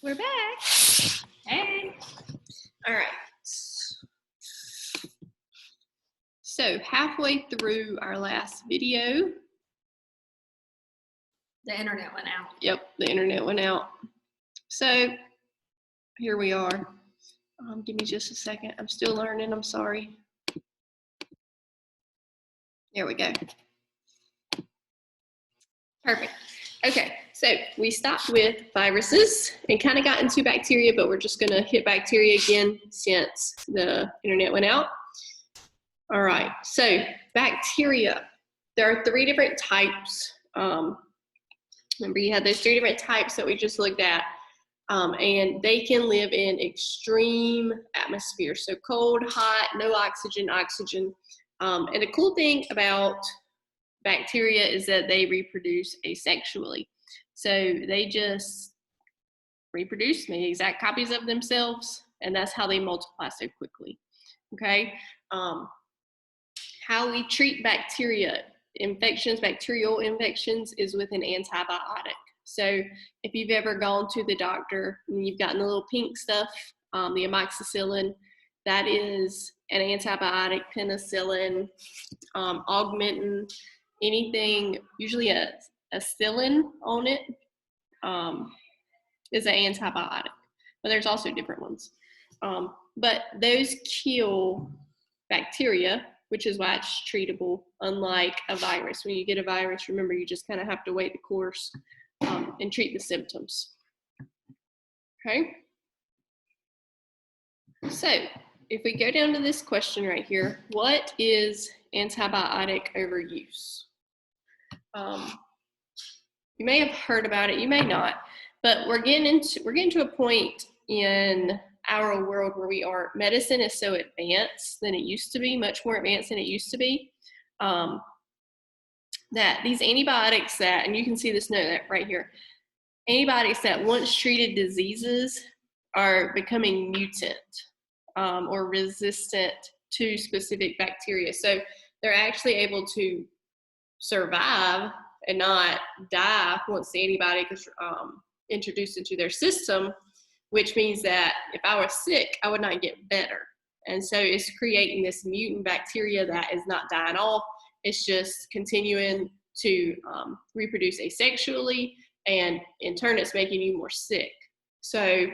We're back. Hey. All right. So halfway through our last video. The internet went out. Yep, the internet went out. So here we are. Give me just a second. I'm still learning. I'm sorry. There we go. Perfect. Okay, so we stopped with viruses and kind of got into bacteria, but we're just going to hit bacteria again since the internet went out. All right, so bacteria. There are 3 different types. Remember, you had those 3 different types that we just looked at, and they can live in extreme atmosphere. So cold, hot, no oxygen, oxygen. And the cool thing about bacteria is that they reproduce asexually. So they just reproduce the exact copies of themselves, and that's how they multiply so quickly. Okay. How we treat bacteria infections, bacterial infections, is with an antibiotic. So if you've ever gone to the doctor and you've gotten the little pink stuff, the amoxicillin, that is an antibiotic. Penicillin, augmentin, anything, usually a cillin on it, is an antibiotic. But there's also different ones. But those kill bacteria, which is why it's treatable, unlike a virus. When you get a virus, remember, you just kind of have to wait the course and treat the symptoms. Okay? So if we go down to this question right here, what is antibiotic overuse? You may have heard about it, you may not, but we're getting to a point in our world where medicine is so advanced than it used to be, much more advanced than it used to be, that these antibiotics that, and you can see this note right here, antibiotics that once treated diseases are becoming mutant or resistant to specific bacteria. So they're actually able to survive and not die once the antibiotic is introduced into their system, which means that if I was sick, I would not get better. And so it's creating this mutant bacteria that is not dying off. It's just continuing to reproduce asexually, and in turn, it's making you more sick. So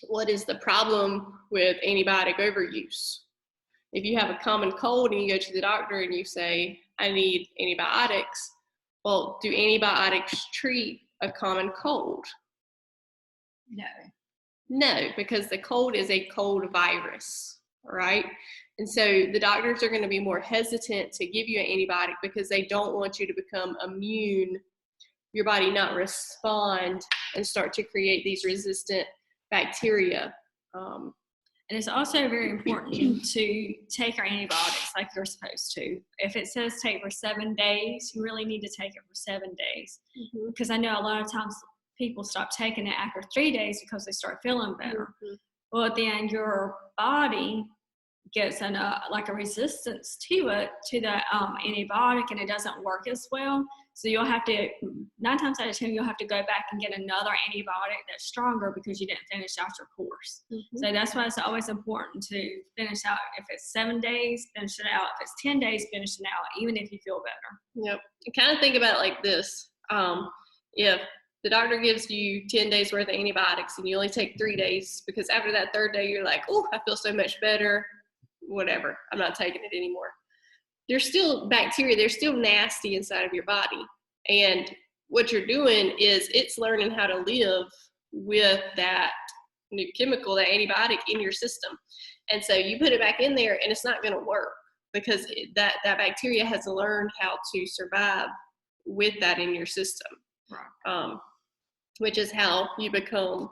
what is the problem with antibiotic overuse? If you have a common cold and you go to the doctor and you say, I need antibiotics, well, do antibiotics treat a common cold? No. No, because the cold is a cold virus, right? And so the doctors are going to be more hesitant to give you an antibiotic because they don't want you to become immune, your body not respond and start to create these resistant bacteria. And it's also very important to take our antibiotics like you're supposed to. If it says take for 7 days, you really need to take it for 7 days. Mm-hmm. Because I know a lot of times people stop taking it after 3 days because they start feeling better. Mm-hmm. Well, then your body gets like a resistance to the antibiotic, and it doesn't work as well. So you'll have to, 9 times out of 10, you'll have to go back and get another antibiotic that's stronger because you didn't finish out your course. Mm-hmm. So that's why it's always important to finish out. If it's 7 days, finish it out. If it's 10 days, finish it out, even if you feel better. Yep. And kind of think about it like this. If the doctor gives you 10 days worth of antibiotics and you only take 3 days, because after that 3rd day, you're like, oh, I feel so much better, whatever, I'm not taking it anymore. There's still bacteria, they're still nasty inside of your body. And what you're doing is it's learning how to live with that new chemical, that antibiotic in your system. And so you put it back in there and it's not going to work because that bacteria has learned how to survive with that in your system. Right. Which is how you become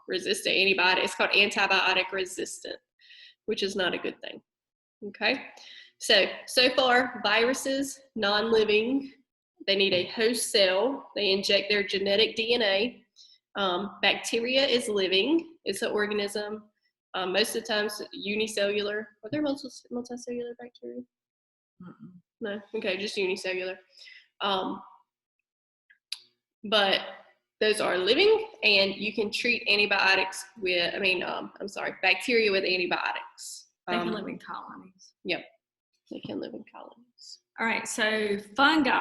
resistant to antibiotics. It's called antibiotic resistant, which is not a good thing. Okay. So far, viruses, non-living, they need a host cell. They inject their genetic DNA. Bacteria is living. It's an organism. Most of the times, unicellular. Are there multicellular bacteria? Mm-mm. No? Okay, just unicellular. But those are living, and you can treat antibiotics with, bacteria with antibiotics. They can live in colonies. Yep, they can live in colonies. All right, so fungi.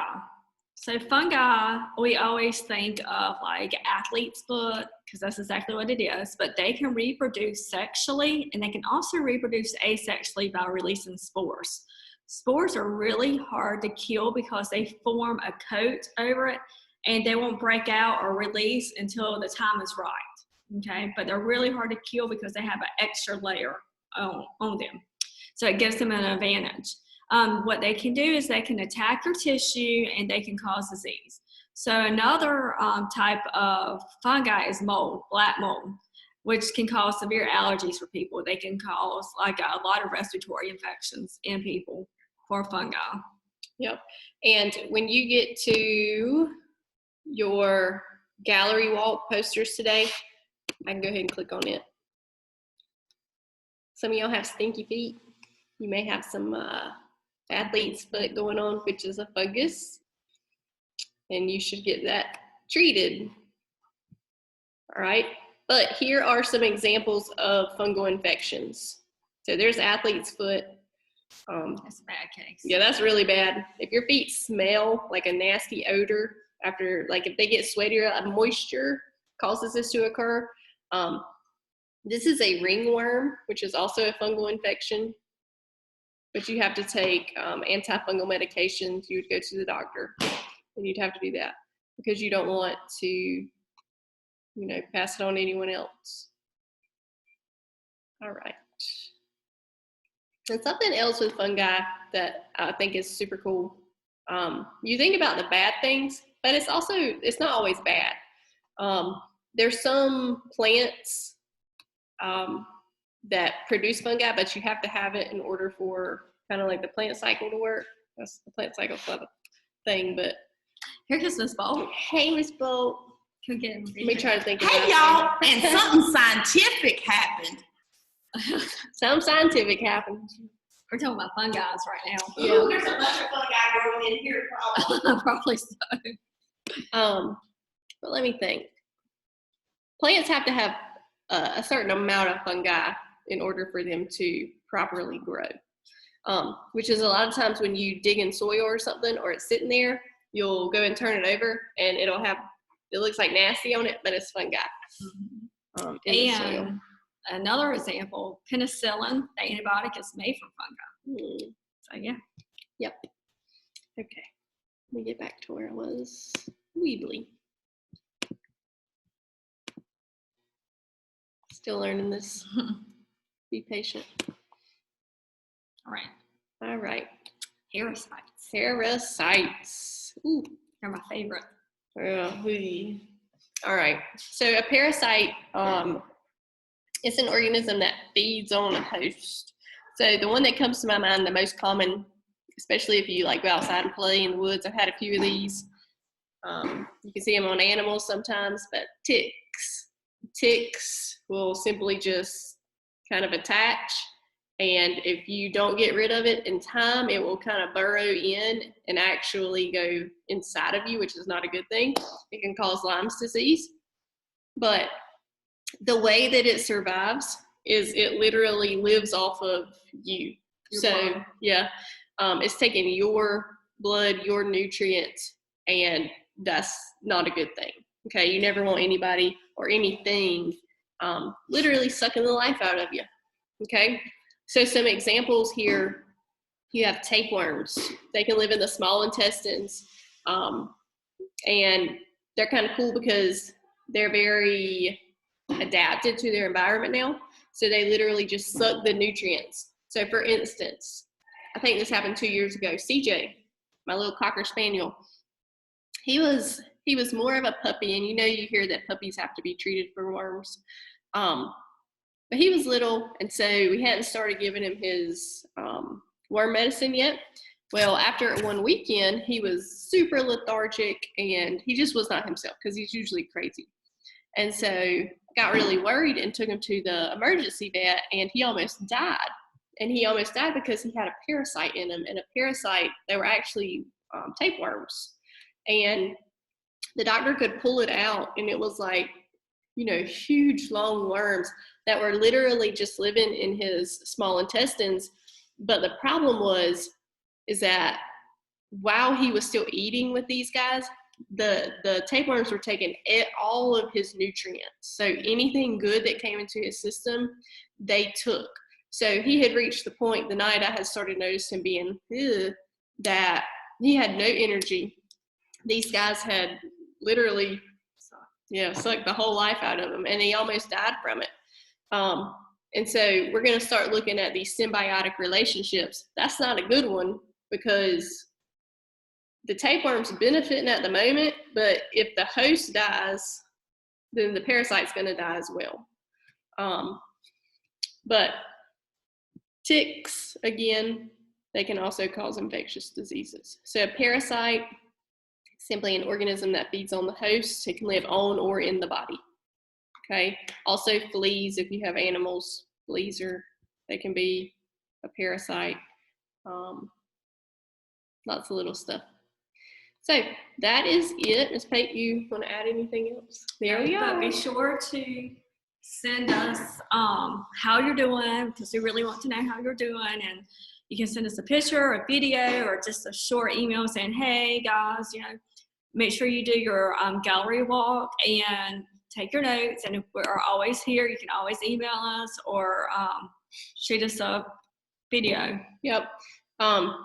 So fungi, we always think of like athlete's foot, because that's exactly what it is, but they can reproduce sexually, and they can also reproduce asexually by releasing spores. Spores are really hard to kill because they form a coat over it, and they won't break out or release until the time is right, okay? But they're really hard to kill because they have an extra layer on them. So it gives them an advantage. What they can do is they can attack your tissue and they can cause disease. So another type of fungi is mold, black mold, which can cause severe allergies for people. They can cause like a lot of respiratory infections in people for fungi. Yep. And when you get to your gallery walk posters today, I can go ahead and click on it. Some of y'all have stinky feet. You may have some athlete's foot going on, which is a fungus, and you should get that treated. All right, but here are some examples of fungal infections. So there's athlete's foot. That's a bad case. Yeah, that's really bad. If your feet smell like a nasty odor after, like if they get sweaty or moisture causes this to occur. This is a ringworm, which is also a fungal infection. But you have to take antifungal medications. You would go to the doctor, and you'd have to do that because you don't want to, pass it on to anyone else. All right. And something else with fungi that I think is super cool. You think about the bad things, but it's not always bad. There's some plants that produce fungi, but you have to have it in order for kind of like the plant cycle to work. That's the plant cycle thing, but. Here comes Miss Bolt. Hey, Miss Bolt. Let me try to think about it. Hey, y'all, and something scientific happened. Something scientific happened. We're talking about fungi right now. Yeah. Ooh, there's a bunch of fungi growing in here, probably. Probably so. But let me think. Plants have to have a certain amount of fungi in order for them to properly grow. Which is a lot of times when you dig in soil or something, or it's sitting there, you'll go and turn it over, and it looks like nasty on it, but it's fungi. Mm-hmm. In the soil. Another example, penicillin, the antibiotic, is made from fungi. So yeah. Yep. Okay. Let me get back to where I was. Weebly. Still learning this. Be patient. All right. All right. Parasites. Parasites. Ooh. They're my favorite. All right. So a parasite, it's an organism that feeds on a host. So the one that comes to my mind, the most common, especially if you like go outside and play in the woods, I've had a few of these. You can see them on animals sometimes, but ticks. Ticks will simply just kind of attach, and if you don't get rid of it in time, it will kind of burrow in and actually go inside of you, which is not a good thing. It can cause Lyme's disease. But the way that it survives is it literally lives off of you. So yeah, it's taking your blood, your nutrients, and that's not a good thing. Okay, you never want anybody or anything literally sucking the life out of you. Okay, so some examples here, you have tapeworms. They can live in the small intestines, and they're kind of cool because they're very adapted to their environment now. So they literally just suck the nutrients. So for instance, I think this happened 2 years ago. CJ, my little Cocker Spaniel, he was more of a puppy, and you hear that puppies have to be treated for worms. But he was little, and so we hadn't started giving him his worm medicine yet. Well, after one weekend, he was super lethargic, and he just was not himself because he's usually crazy. And so I got really worried and took him to the emergency vet, and he almost died. And he almost died because he had a parasite in him, and a parasite, they were actually tapeworms. And the doctor could pull it out, and it was like, you know, huge long worms that were literally just living in his small intestines. But the problem is that while he was still eating with these guys, the tapeworms were taking all of his nutrients. So anything good that came into his system, they took. So he had reached the point the night I had started noticing him being that he had no energy. These guys had literally sucked the whole life out of him, and he almost died from it. And so we're going to start looking at these symbiotic relationships. That's not a good one, because the tapeworm's benefiting at the moment, but if the host dies, then the parasite's going to die as well. But ticks, again, they can also cause infectious diseases. So a parasite, simply an organism that feeds on the host. It can live on or in the body. Okay. Also fleas, if you have animals, fleas they can be a parasite. Lots of little stuff. So that is it. Ms. Pate, you want to add anything else? There we are. But be sure to send us how you're doing, because we really want to know how you're doing. And you can send us a picture or a video or just a short email saying, hey guys, you know, make sure you do your gallery walk and take your notes. And if we're always here, you can always email us or shoot us a video. Yep.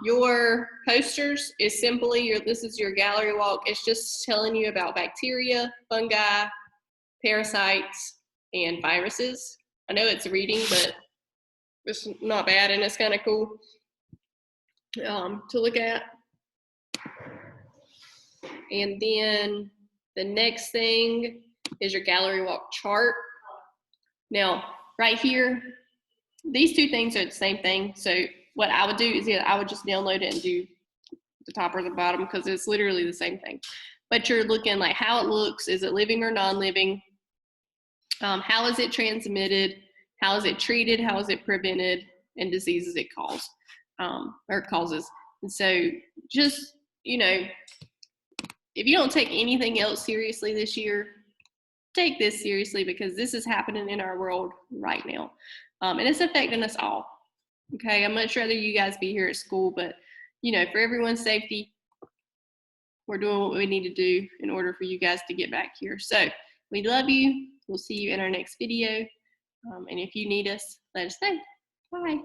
Your posters is simply this is your gallery walk. It's just telling you about bacteria, fungi, parasites, and viruses. I know it's reading, but it's not bad, and it's kind of cool to look at. And then the next thing is your gallery walk chart. Now, right here, these two things are the same thing. So what I would do is I would just download it and do the top or the bottom, because it's literally the same thing. But you're looking like how it looks. Is it living or non-living? How is it transmitted? How is it treated? How is it prevented? And diseases it causes. And so just, you know, if you don't take anything else seriously this year, take this seriously, because this is happening in our world right now. And it's affecting us all. Okay, I'd much rather you guys be here at school, but, you know, for everyone's safety, we're doing what we need to do in order for you guys to get back here. So we love you. We'll see you in our next video. And if you need us, let us know. Bye.